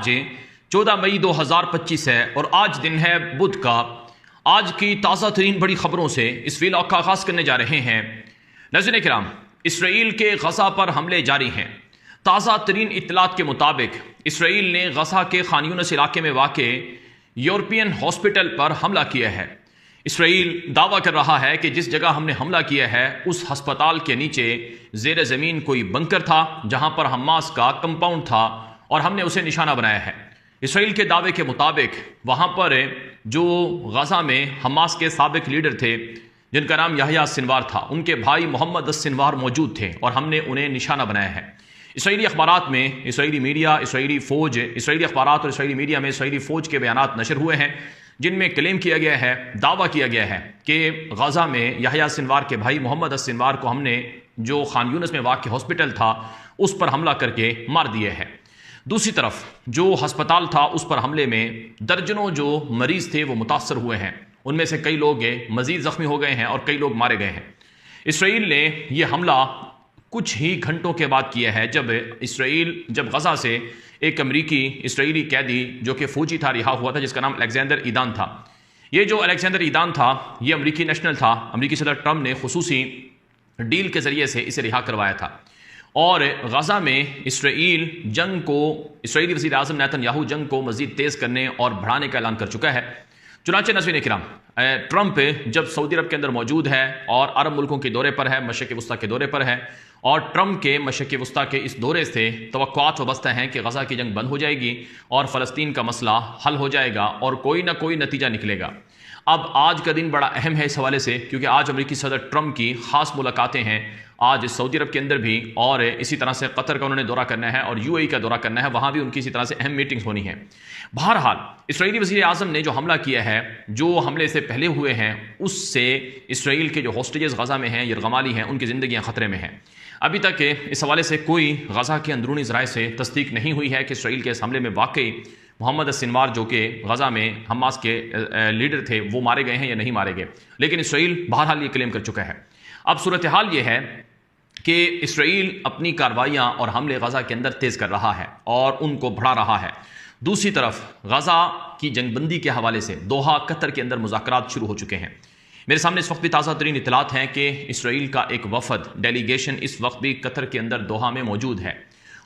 جی 14 مئی 2025 ہے اور آج دن ہے بدھ کا۔ آج کی تازہ ترین بڑی خبروں سے اس ویلاگ کا آغاز کرنے جا رہے ہیں۔ ناظرین کرام، اسرائیل کے غزہ پر حملے جاری ہیں۔ تازہ ترین اطلاعات کے مطابق اسرائیل نے غزہ کے خان یونس علاقے میں واقع یورپین ہاسپٹل پر حملہ کیا ہے۔ اسرائیل دعویٰ کر رہا ہے کہ جس جگہ ہم نے حملہ کیا ہے اس ہسپتال کے نیچے زیر زمین کوئی بنکر تھا جہاں پر حماس کا کمپاؤنڈ تھا اور ہم نے اسے نشانہ بنایا ہے۔ اسرائیل کے دعوے کے مطابق وہاں پر جو غزہ میں حماس کے سابق لیڈر تھے جن کا نام یحییٰ السنوار تھا، ان کے بھائی محمد السنوار موجود تھے اور ہم نے انہیں نشانہ بنایا ہے۔ اسرائیلی اخبارات میں اسرائیلی میڈیا، اسرائیلی فوج، اسرائیلی اخبارات اور اسرائیلی میڈیا میں اسرائیلی فوج کے بیانات نشر ہوئے ہیں جن میں کلیم کیا گیا ہے، دعویٰ کیا گیا ہے کہ غزہ میں یحییٰ السنوار کے بھائی محمد السنوار کو ہم نے جو خان یونس میں واقع ہاسپٹل تھا اس پر حملہ کر کے مار دیے ہے۔ دوسری طرف جو ہسپتال تھا اس پر حملے میں درجنوں جو مریض تھے وہ متاثر ہوئے ہیں، ان میں سے کئی لوگ مزید زخمی ہو گئے ہیں اور کئی لوگ مارے گئے ہیں۔ اسرائیل نے یہ حملہ کچھ ہی گھنٹوں کے بعد کیا ہے جب غزہ سے ایک امریکی اسرائیلی قیدی جو کہ فوجی تھا رہا ہوا تھا، جس کا نام الیگزینڈر ایدان تھا۔ یہ جو الیگزینڈر ایدان تھا یہ امریکی نیشنل تھا۔ امریکی صدر ٹرمپ نے خصوصی ڈیل کے ذریعے سے اسے رہا کروایا تھا اور غزہ میں اسرائیلی وزیر اعظم نیتن یاہو جنگ کو مزید تیز کرنے اور بڑھانے کا اعلان کر چکا ہے۔ چنانچہ ناظرین کرام، ٹرمپ جب سعودی عرب کے اندر موجود ہے اور عرب ملکوں کے دورے پر ہے، مشرق وسطیٰ کے دورے پر ہے، اور ٹرمپ کے مشرق وسطیٰ کے اس دورے سے توقعات وابستہ ہیں کہ غزہ کی جنگ بند ہو جائے گی اور فلسطین کا مسئلہ حل ہو جائے گا اور کوئی نہ کوئی نتیجہ نکلے گا۔ اب آج کا دن بڑا اہم ہے اس حوالے سے، کیونکہ آج امریکی صدر ٹرمپ کی خاص ملاقاتیں ہیں، آج سعودی عرب کے اندر بھی، اور اسی طرح سے قطر کا انہوں نے دورہ کرنا ہے اور یو اے ای کا دورہ کرنا ہے، وہاں بھی ان کی اسی طرح سے اہم میٹنگز ہونی ہیں۔ بہرحال اسرائیلی وزیر اعظم نے جو حملہ کیا ہے، جو حملے سے پہلے ہوئے ہیں، اس سے اسرائیل کے جو ہاسٹیجز غزہ میں ہیں، یرغمالی ہیں، ان کی زندگیاں خطرے میں ہیں۔ ابھی تک اس حوالے سے کوئی غزہ کے اندرونی ذرائع سے تصدیق نہیں ہوئی ہے کہ اسرائیل کے اس حملے میں واقعی محمد السنوار جو کہ غزہ میں حماس کے لیڈر تھے وہ مارے گئے ہیں یا نہیں مارے گئے، لیکن اسرائیل بہرحال یہ کلیم کر چکا ہے۔ اب صورتحال یہ ہے کہ اسرائیل اپنی کارروائیاں اور حملے غزہ کے اندر تیز کر رہا ہے اور ان کو بڑھا رہا ہے۔ دوسری طرف غزہ کی جنگ بندی کے حوالے سے دوحہ قطر کے اندر مذاکرات شروع ہو چکے ہیں۔ میرے سامنے اس وقت بھی تازہ ترین اطلاعات ہیں کہ اسرائیل کا ایک وفد ڈیلیگیشن اس وقت بھی قطر کے اندر دوحہ میں موجود ہے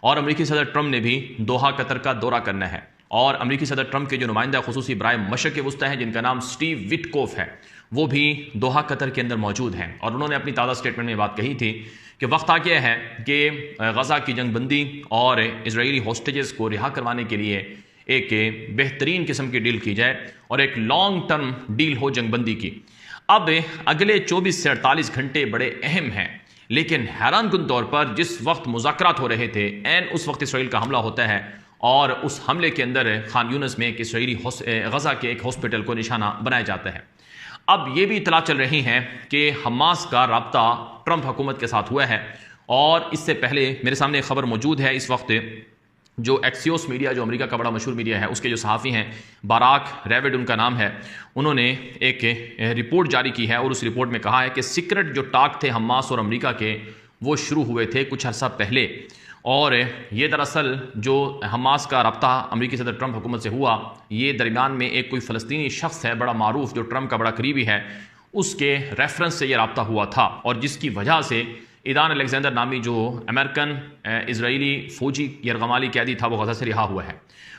اور امریکی صدر ٹرمپ نے بھی دوحہ قطر کا دورہ کرنا ہے، اور امریکی صدر ٹرمپ کے جو نمائندہ خصوصی برائے مشرق وسطیٰ ہیں جن کا نام سٹیو وٹکوف ہے، وہ بھی دوحہ قطر کے اندر موجود ہیں، اور انہوں نے اپنی تازہ سٹیٹمنٹ میں بات کہی تھی کہ وقت آ گیا ہے کہ غزہ کی جنگ بندی اور اسرائیلی ہاسٹیجز کو رہا کروانے کے لیے ایک بہترین قسم کی ڈیل کی جائے اور ایک لانگ ٹرم ڈیل ہو جنگ بندی کی۔ اب اگلے 24 سے 48 گھنٹے بڑے اہم ہیں، لیکن حیران کن طور پر جس وقت مذاکرات ہو رہے تھے عین اس وقت اسرائیل کا حملہ ہوتا ہے اور اس حملے کے اندر خان یونس میں ایک اسرائیلی غزہ کے ایک ہاسپٹل کو نشانہ بنایا جاتا ہے۔ اب یہ بھی اطلاع چل رہی ہیں کہ حماس کا رابطہ ٹرمپ حکومت کے ساتھ ہوا ہے، اور اس سے پہلے میرے سامنے خبر موجود ہے اس وقت، جو ایکسیوس میڈیا جو امریکہ کا بڑا مشہور میڈیا ہے اس کے جو صحافی ہیں باراک ریوڈ ان کا نام ہے، انہوں نے ایک رپورٹ جاری کی ہے اور اس رپورٹ میں کہا ہے کہ سیکرٹ جو ٹاک تھے حماس اور امریکہ کے وہ شروع ہوئے تھے کچھ عرصہ پہلے، اور یہ دراصل جو حماس کا رابطہ امریکی صدر ٹرمپ حکومت سے ہوا، یہ درمیان میں ایک کوئی فلسطینی شخص ہے بڑا معروف جو ٹرمپ کا بڑا قریبی ہے، اس کے ریفرنس سے یہ رابطہ ہوا تھا، اور جس کی وجہ سے ایدان الیگزینڈر نامی جو امریکن اسرائیلی فوجی یرغمالی قیدی تھا وہ غزہ سے رہا ہوا ہے۔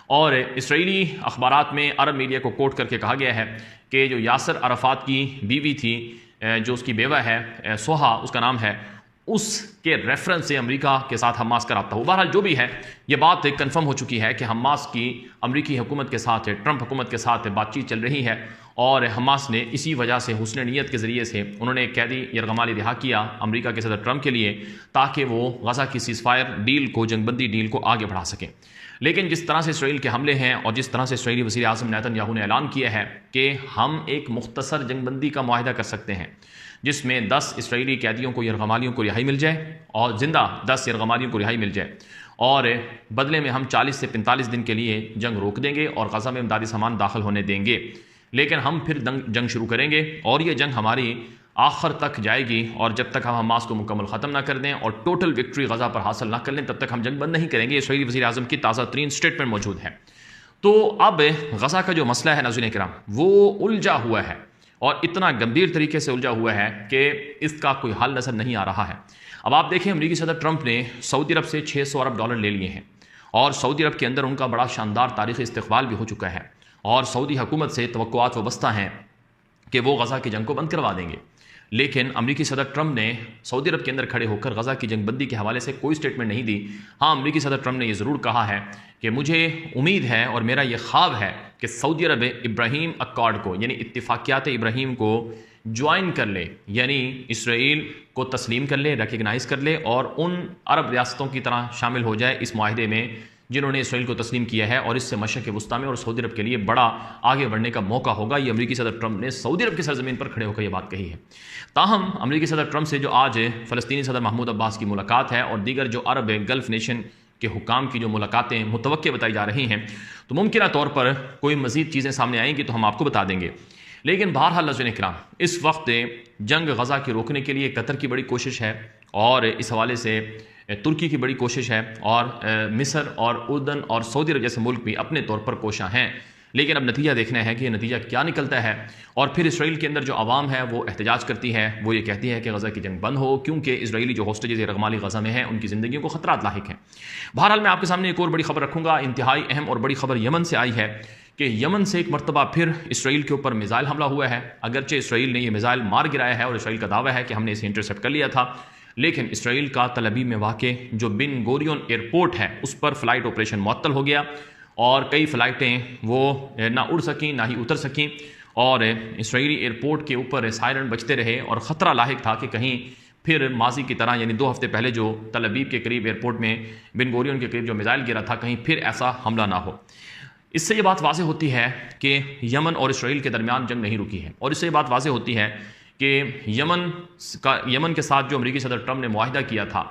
اور اسرائیلی اخبارات میں عرب میڈیا کو کوٹ کر کے کہا گیا ہے کہ جو یاسر عرفات کی بیوی تھی، جو اس کی بیوہ ہے سوہا اس کا نام ہے، اس کے ریفرنس سے امریکہ کے ساتھ حماس کا رابطہ ہو۔ بہرحال جو بھی ہے یہ بات کنفرم ہو چکی ہے کہ حماس کی امریکی حکومت کے ساتھ، ٹرمپ حکومت کے ساتھ بات چیت چل رہی ہے، اور حماس نے اسی وجہ سے حسن نیت کے ذریعے سے انہوں نے ایک قیدی یرغمالی رہا کیا امریکہ کے صدر ٹرمپ کے لیے، تاکہ وہ غزہ کی سیز فائر ڈیل کو، جنگ بندی ڈیل کو آگے بڑھا سکیں۔ لیکن جس طرح سے اسرائیل کے حملے ہیں اور جس طرح سے اسرائیلی وزیر اعظم نیتن یاہو نے اعلان کیا ہے کہ ہم ایک مختصر جنگ بندی کا معاہدہ کر سکتے ہیں جس میں 10 اسرائیلی قیدیوں کو، یرغمالیوں کو رہائی مل جائے، اور زندہ 10 یرغمالیوں کو رہائی مل جائے، اور بدلے میں ہم 40 سے 45 دن کے لیے جنگ روک دیں گے اور غزہ میں امدادی سامان داخل ہونے دیں گے، لیکن ہم پھر جنگ شروع کریں گے، اور یہ جنگ ہماری آخر تک جائے گی، اور جب تک ہم حماس کو مکمل ختم نہ کر دیں اور ٹوٹل وکٹری غزہ پر حاصل نہ کر لیں تب تک ہم جنگ بند نہیں کریں گے۔ اسرائیلی وزیر اعظم کی تازہ ترین سٹیٹمنٹ موجود ہے۔ تو اب غزہ کا جو مسئلہ ہے ناظرین کرام وہ الجھا ہوا ہے، اور اتنا گمبھیر طریقے سے الجھا ہوا ہے کہ اس کا کوئی حل نظر نہیں آ رہا ہے۔ اب آپ دیکھیں امریکی صدر ٹرمپ نے سعودی عرب سے 600 ارب ڈالر لے لیے ہیں، اور سعودی عرب کے اندر ان کا بڑا شاندار تاریخی استقبال بھی ہو چکا ہے، اور سعودی حکومت سے توقعات وابستہ ہیں کہ وہ غزہ کی جنگ کو بند کروا دیں گے۔ لیکن امریکی صدر ٹرمپ نے سعودی عرب کے اندر کھڑے ہو کر غزہ کی جنگ بندی کے حوالے سے کوئی سٹیٹمنٹ نہیں دی۔ ہاں، امریکی صدر ٹرمپ نے یہ ضرور کہا ہے کہ مجھے امید ہے اور میرا یہ خواب ہے کہ سعودی عرب ابراہیم اکارڈ کو، یعنی اتفاقیات ابراہیم کو جوائن کر لے، یعنی اسرائیل کو تسلیم کر لے، ریکگنائز کر لے، اور ان عرب ریاستوں کی طرح شامل ہو جائے اس معاہدے میں جنہوں نے اسرائیل کو تسلیم کیا ہے، اور اس سے مشرق وسطیٰ میں اور سعودی عرب کے لیے بڑا آگے بڑھنے کا موقع ہوگا۔ یہ امریکی صدر ٹرمپ نے سعودی عرب کی سرزمین پر کھڑے ہو کر یہ بات کہی ہے۔ تاہم امریکی صدر ٹرمپ سے جو آج فلسطینی صدر محمود عباس کی ملاقات ہے، اور دیگر جو عرب گلف نیشن کے حکام کی جو ملاقاتیں متوقع بتائی جا رہی ہیں، تو ممکنہ طور پر کوئی مزید چیزیں سامنے آئیں گی تو ہم آپ کو بتا دیں گے۔ لیکن بہرحال ناظرین کرام، اس وقت جنگ غزہ کی روکنے کے لیے قطر کی بڑی کوشش ہے، اور اس حوالے سے ترکی کی بڑی کوشش ہے، اور مصر اور اردن اور سعودی عرب جیسے ملک بھی اپنے طور پر کوشاں ہیں۔ لیکن اب نتیجہ دیکھنا ہے کہ یہ نتیجہ کیا نکلتا ہے، اور پھر اسرائیل کے اندر جو عوام ہے وہ احتجاج کرتی ہے، وہ یہ کہتی ہے کہ غزہ کی جنگ بند ہو، کیونکہ اسرائیلی جو ہوسٹیجز یرغمالی غزہ میں ہیں ان کی زندگیوں کو خطرات لاحق ہیں۔ بہرحال میں آپ کے سامنے ایک اور بڑی خبر رکھوں گا، انتہائی اہم اور بڑی خبر یمن سے آئی ہے کہ یمن سے ایک مرتبہ پھر اسرائیل کے اوپر میزائل حملہ ہوا ہے۔ اگرچہ اسرائیل نے یہ میزائل مار گرایا ہے، اور اسرائیل کا دعویٰ ہے کہ ہم نے اسے انٹرسیپٹ کر لیا تھا، لیکن اسرائیل کا تل ابیب میں واقع جو بن گوریون ایئرپورٹ ہے اس پر فلائٹ آپریشن معطل ہو گیا، اور کئی فلائٹیں وہ نہ اڑ سکیں نہ ہی اتر سکیں، اور اسرائیلی ایئرپورٹ کے اوپر سائرن بجتے رہے، اور خطرہ لاحق تھا کہ کہیں پھر ماضی کی طرح، یعنی 2 ہفتے پہلے جو تل ابیب کے قریب ایئرپورٹ میں بن گوریون کے قریب جو میزائل گرا تھا، کہیں پھر ایسا حملہ نہ ہو۔ اس سے یہ بات واضح ہوتی ہے کہ یمن اور اسرائیل کے درمیان جنگ نہیں رکی ہے، اور اس سے یہ بات واضح ہوتی ہے کہ یمن کے ساتھ جو امریکی صدر ٹرمپ نے معاہدہ کیا تھا،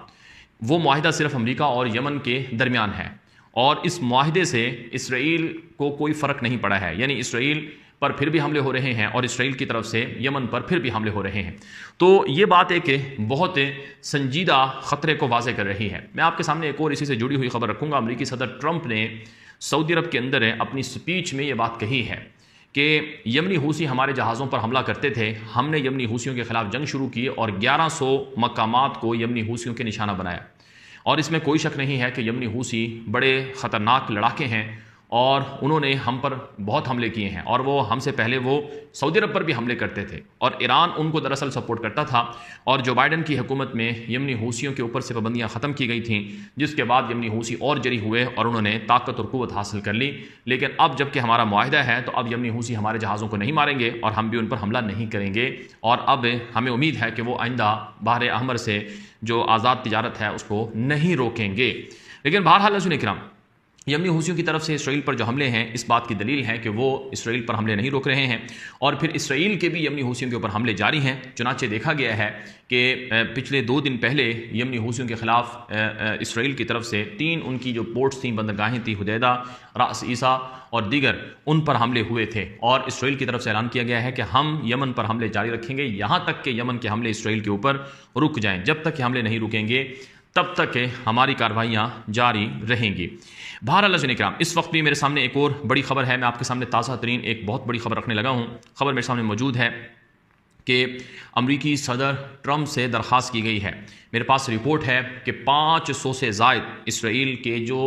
وہ معاہدہ صرف امریکہ اور یمن کے درمیان ہے، اور اس معاہدے سے اسرائیل کو کوئی فرق نہیں پڑا ہے، یعنی اسرائیل پر پھر بھی حملے ہو رہے ہیں، اور اسرائیل کی طرف سے یمن پر پھر بھی حملے ہو رہے ہیں۔ تو یہ بات ایک بہت سنجیدہ خطرے کو واضح کر رہی ہے۔ میں آپ کے سامنے ایک اور اسی سے جڑی ہوئی خبر رکھوں گا۔ امریکی صدر ٹرمپ نے سعودی عرب کے اندر اپنی سپیچ میں یہ بات کہی ہے کہ یمنی حوثی ہمارے جہازوں پر حملہ کرتے تھے، ہم نے یمنی حوثیوں کے خلاف جنگ شروع کی، اور 1100 مقامات کو یمنی حوثیوں کے نشانہ بنایا، اور اس میں کوئی شک نہیں ہے کہ یمنی حوثی بڑے خطرناک لڑاکے ہیں، اور انہوں نے ہم پر بہت حملے کیے ہیں، اور وہ ہم سے پہلے وہ سعودی عرب پر بھی حملے کرتے تھے، اور ایران ان کو دراصل سپورٹ کرتا تھا، اور جو بائیڈن کی حکومت میں یمنی حوثیوں کے اوپر سے پابندیاں ختم کی گئی تھیں، جس کے بعد یمنی حوثی اور جری ہوئے اور انہوں نے طاقت اور قوت حاصل کر لی۔ لیکن اب جب کہ ہمارا معاہدہ ہے تو اب یمنی حوثی ہمارے جہازوں کو نہیں ماریں گے، اور ہم بھی ان پر حملہ نہیں کریں گے، اور اب ہمیں امید ہے کہ وہ آئندہ بحر احمر سے جو آزاد تجارت ہے اس کو نہیں روکیں گے۔ لیکن بہرحال ناظرین کرام، یمنی حوثیوں کی طرف سے اسرائیل پر جو حملے ہیں اس بات کی دلیل ہے کہ وہ اسرائیل پر حملے نہیں روک رہے ہیں، اور پھر اسرائیل کے بھی یمنی حوثیوں کے اوپر حملے جاری ہیں۔ چنانچہ دیکھا گیا ہے کہ پچھلے 2 دن پہلے یمنی حوثیوں کے خلاف اسرائیل کی طرف سے 3 ان کی جو پورٹس تھیں، بندرگاہیں تھیں، حدیدہ، راس عیسیٰ اور دیگر، ان پر حملے ہوئے تھے، اور اسرائیل کی طرف سے اعلان کیا گیا ہے کہ ہم یمن پر حملے جاری رکھیں گے یہاں تک کہ یمن کے حملے اسرائیل کے اوپر رک جائیں۔ جب تک کہ حملے نہیں رکیں گے تب تک ہماری کارروائیاں جاری رہیں گی۔ بہرحال ناظرین کرام، اس وقت بھی میرے سامنے ایک اور بڑی خبر ہے، میں آپ کے سامنے تازہ ترین ایک بہت بڑی خبر رکھنے لگا ہوں۔ خبر میرے سامنے موجود ہے کہ امریکی صدر ٹرمپ سے درخواست کی گئی ہے، میرے پاس رپورٹ ہے کہ 500 سے زائد اسرائیل کے جو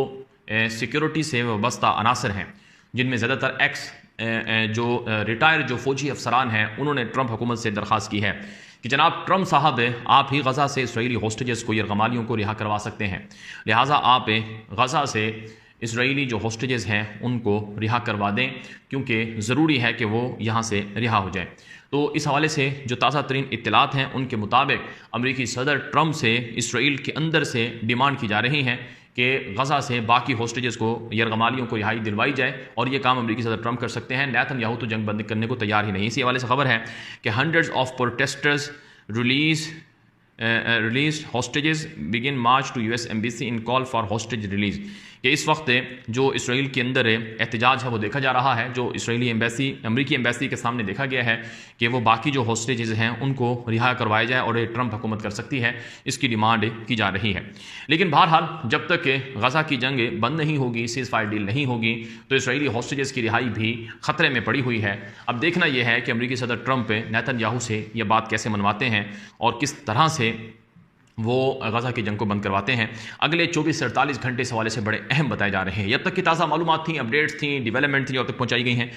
سیکیورٹی سے وابستہ عناصر ہیں، جن میں زیادہ تر جو ریٹائر جو فوجی افسران ہیں، انہوں نے ٹرمپ حکومت سے درخواست کی ہے کہ جناب ٹرمپ صاحب، آپ ہی غزہ سے اسرائیلی ہوسٹیجز کو، یرغمالیوں کو رہا کروا سکتے ہیں، لہٰذا آپ غزہ سے اسرائیلی جو ہوسٹیجز ہیں ان کو رہا کروا دیں، کیونکہ ضروری ہے کہ وہ یہاں سے رہا ہو جائیں۔ تو اس حوالے سے جو تازہ ترین اطلاعات ہیں ان کے مطابق امریکی صدر ٹرمپ سے اسرائیل کے اندر سے ڈیمانڈ کی جا رہی ہیں کہ غزہ سے باقی ہوسٹیجز کو، یرغمالیوں کو رہائی دلوائی جائے، اور یہ کام امریکی صدر ٹرمپ کر سکتے ہیں۔ نیتن یاہو تو جنگ بند کرنے کو تیار ہی نہیں۔ اسی حوالے سے خبر ہے کہ hundreds of protesters release hostages begin march to US embassy in call for hostage release, کہ اس وقت جو اسرائیل کے اندر احتجاج ہے وہ دیکھا جا رہا ہے، جو امریکی ایمبیسی کے سامنے دیکھا گیا ہے کہ وہ باقی جو ہوسٹیجز ہیں ان کو رہا کروایا جائے اور ٹرمپ حکومت کر سکتی ہے، اس کی ڈیمانڈ کی جا رہی ہے۔ لیکن بہرحال جب تک غزہ کی جنگ بند نہیں ہوگی، سیز فائر ڈیل نہیں ہوگی، تو اسرائیلی ہوسٹیجز کی رہائی بھی خطرے میں پڑی ہوئی ہے۔ اب دیکھنا یہ ہے کہ امریکی صدر ٹرمپ نیتن یاہو سے یہ بات کیسے منواتے ہیں اور کس طرح سے وہ غزہ کی جنگ کو بند کرواتے ہیں۔ اگلے 24 سے 48 گھنٹے اس حوالے سے بڑے اہم بتائے جا رہے ہیں۔ جب تک کی تازہ معلومات تھیں، اپڈیٹس تھیں، ڈیولپمنٹ تھیں، اور تک پہنچائی گئی ہیں۔